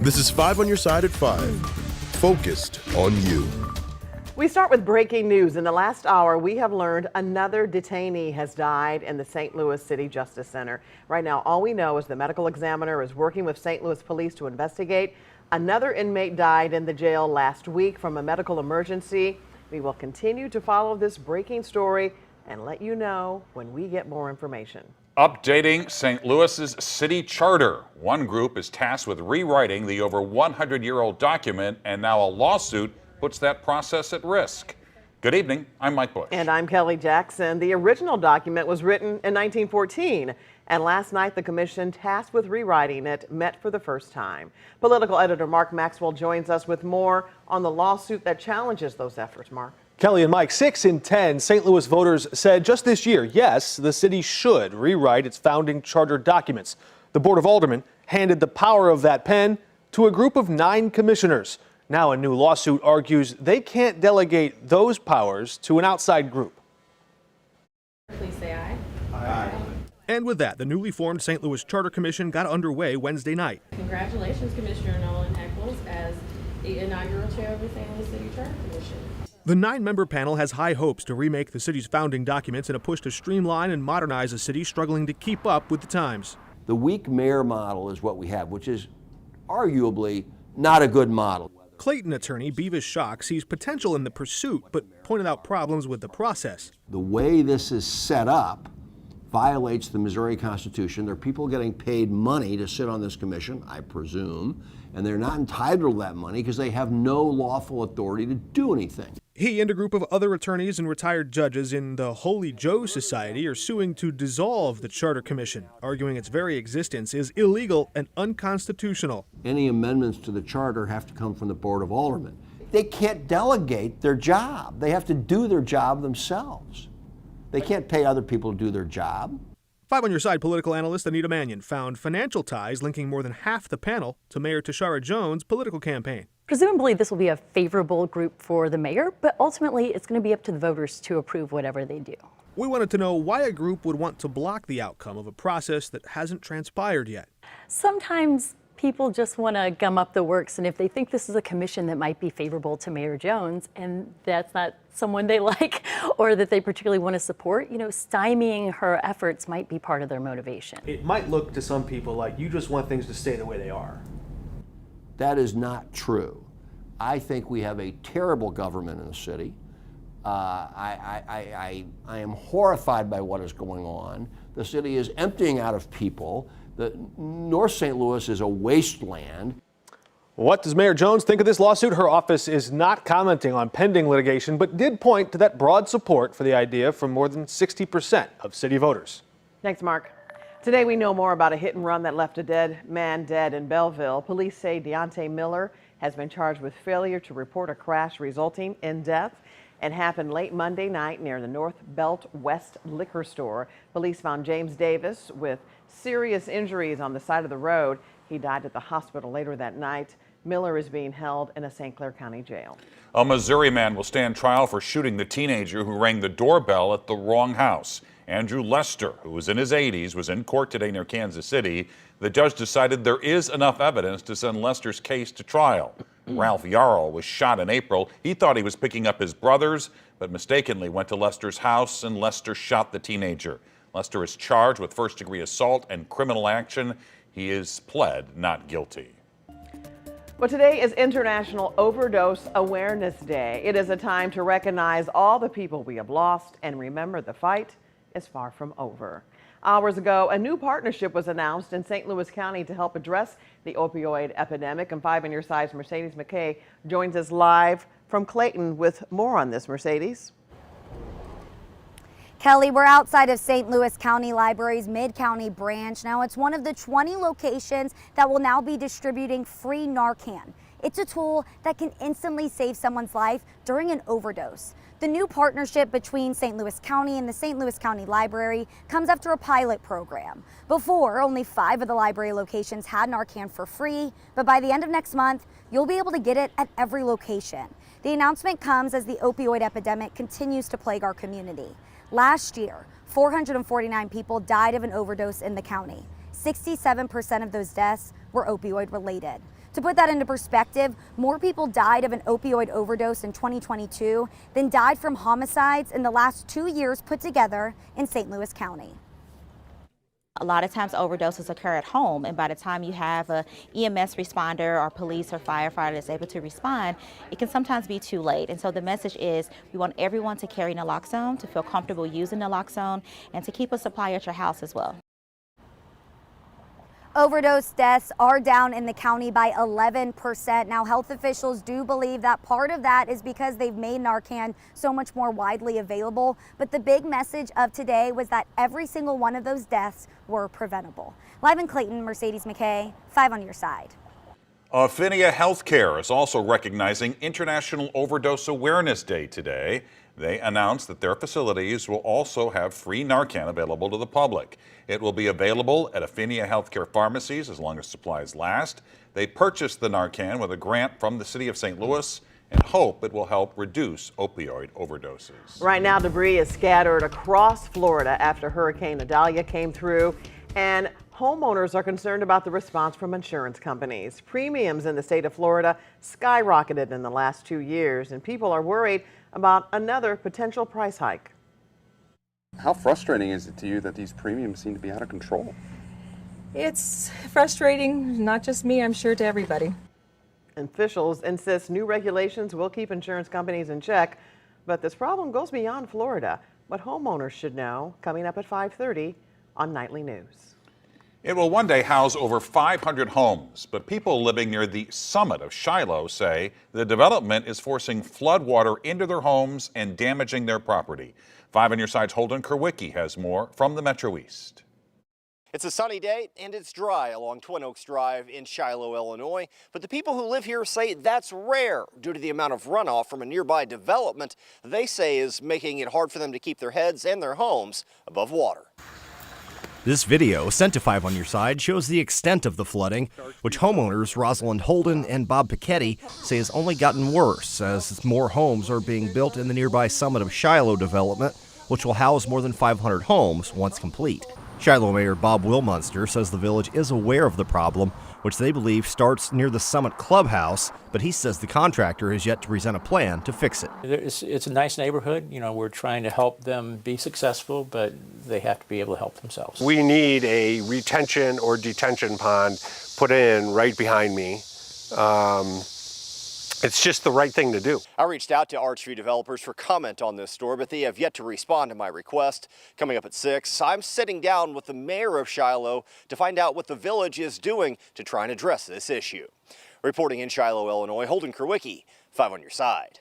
This is 5 on your side at 5. Focused on you. We start with breaking news. In the last hour, we have learned another detainee has died in the St. Louis City Justice Center. Right now, all we know is the medical examiner is working with St. Louis police to investigate. Another inmate died in the jail last week from a medical emergency. We will continue to follow this breaking story and let you know when we get more information. Updating St. Louis's city charter. One group is tasked with rewriting the over 100-year-old document, and now a lawsuit puts that process at risk. Good evening, I'm Mike Bush. And I'm Kelly Jackson. The original document was written in 1914, and last night the commission tasked with rewriting it met for the first time. Political editor Mark Maxwell joins us with more on the lawsuit that challenges those efforts. Mark. Kelly and Mike, 6 in 10 St. Louis voters said just this year, yes, the city should rewrite its founding charter documents. The Board of Aldermen handed the power of that pen to a group of 9 commissioners. Now a new lawsuit argues they can't delegate those powers to an outside group. Please say aye. Aye. And with that, the newly formed St. Louis Charter Commission got underway Wednesday night. Congratulations, Commissioner Nolan Eccles, as the inaugural chair of the St. Louis City Charter Commission. The 9-member panel has high hopes to remake the city's founding documents in a push to streamline and modernize a city struggling to keep up with the times. The weak mayor model is what we have, which is arguably not a good model. Clayton attorney Beavis Schock sees potential in the pursuit, but pointed out problems with the process. The way this is set up violates the Missouri Constitution. There are people getting paid money to sit on this commission, I presume, and they're not entitled to that money because they have no lawful authority to do anything. He and a group of other attorneys and retired judges in the Holy Joe Society are suing to dissolve the Charter Commission, arguing its very existence is illegal and unconstitutional. Any amendments to the charter have to come from the Board of Aldermen. They can't delegate their job. They have to do their job themselves. They can't pay other people to do their job. 5 on your side political analyst Anita Mannion found financial ties linking more than half the panel to Mayor Tashara Jones' political campaign. Presumably this will be a favorable group for the mayor, but ultimately it's going to be up to the voters to approve whatever they do. We wanted to know why a group would want to block the outcome of a process that hasn't transpired yet. Sometimes people just want to gum up the works, and if they think this is a commission that might be favorable to Mayor Jones and that's not someone they like or that they particularly want to support, stymieing her efforts might be part of their motivation. It might look to some people like you just want things to stay the way they are. That is not true. I think we have a terrible government in the city. I am horrified by what is going on. The city is emptying out of people. North St. Louis is a wasteland. What does Mayor Jones think of this lawsuit? Her office is not commenting on pending litigation, but did point to that broad support for the idea from more than 60% of city voters. Thanks, Mark. Today we know more about a hit and run that left a man dead in Belleville. Police say Deontay Miller has been charged with failure to report a crash resulting in death. It happened late Monday night near the North Belt West liquor store. Police found James Davis with serious injuries on the side of the road. He died at the hospital later that night. Miller is being held in a St. Clair County jail. A Missouri man will stand trial for shooting the teenager who rang the doorbell at the wrong house. Andrew Lester, who was in his 80s, was in court today near Kansas City. The judge decided there is enough evidence to send Lester's case to trial. Ralph Yarl was shot in April. He thought he was picking up his brothers, but mistakenly went to Lester's house and Lester shot the teenager. Lester is charged with first-degree assault and criminal action. He is pled not guilty. Well, today is International Overdose Awareness Day. It is a time to recognize all the people we have lost and remember the fight is far from over. Hours ago, a new partnership was announced in St. Louis County to help address the opioid epidemic. And 5 on your side's Mercedes McKay joins us live from Clayton with more on this. Mercedes. Kelly, we're outside of St. Louis County Library's Mid-County branch. Now, it's one of the 20 locations that will now be distributing free Narcan. It's a tool that can instantly save someone's life during an overdose. The new partnership between St. Louis County and the St. Louis County Library comes after a pilot program. Before, only 5 of the library locations had Narcan for free, but by the end of next month, you'll be able to get it at every location. The announcement comes as the opioid epidemic continues to plague our community. Last year, 449 people died of an overdose in the county. 67% of those deaths were opioid related. To put that into perspective, more people died of an opioid overdose in 2022 than died from homicides in the last 2 years put together in St. Louis County. A lot of times overdoses occur at home, and by the time you have a EMS responder or police or firefighter that's able to respond, it can sometimes be too late. And so the message is we want everyone to carry naloxone, to feel comfortable using naloxone, and to keep a supply at your house as well. Overdose deaths are down in the county by 11%. Now, health officials do believe that part of that is because they've made Narcan so much more widely available. But the big message of today was that every single one of those deaths were preventable. Live in Clayton, Mercedes McKay, 5 on your side. Affinia Healthcare is also recognizing International Overdose Awareness Day today. They announced that their facilities will also have free Narcan available to the public. It will be available at Affinia Healthcare pharmacies as long as supplies last. They purchased the Narcan with a grant from the city of St. Louis and hope it will help reduce opioid overdoses. Right now, debris is scattered across Florida after Hurricane Idalia came through, and homeowners are concerned about the response from insurance companies. Premiums in the state of Florida skyrocketed in the last 2 years, and people are worried about another potential price hike. How frustrating is it to you that these premiums seem to be out of control? It's frustrating, not just me, I'm sure to everybody. Officials insist new regulations will keep insurance companies in check, but this problem goes beyond Florida. What homeowners should know, coming up at 5:30 on Nightly News. It will one day house over 500 homes, but people living near the summit of Shiloh say the development is forcing floodwater into their homes and damaging their property. 5 on your side's Holden Kerwicki has more from the Metro East. It's a sunny day and it's dry along Twin Oaks Drive in Shiloh, Illinois, but the people who live here say that's rare due to the amount of runoff from a nearby development they say is making it hard for them to keep their heads and their homes above water. This video, sent to 5 on your side, shows the extent of the flooding, which homeowners Rosalind Holden and Bob Piketty say has only gotten worse as more homes are being built in the nearby summit of Shiloh development, which will house more than 500 homes once complete. Shiloh Mayor Bob Wilmunster says the village is aware of the problem, which they believe starts near the Summit Clubhouse, but he says the contractor has yet to present a plan to fix it. It's a nice neighborhood. You know, we're trying to help them be successful, but they have to be able to help themselves. We need a retention or detention pond put in right behind me. It's just the right thing to do. I reached out to Arch View developers for comment on this story, but they have yet to respond to my request. Coming up at 6, I'm sitting down with the mayor of Shiloh to find out what the village is doing to try and address this issue. Reporting in Shiloh, Illinois, Holden Kerwicki, 5 on your side.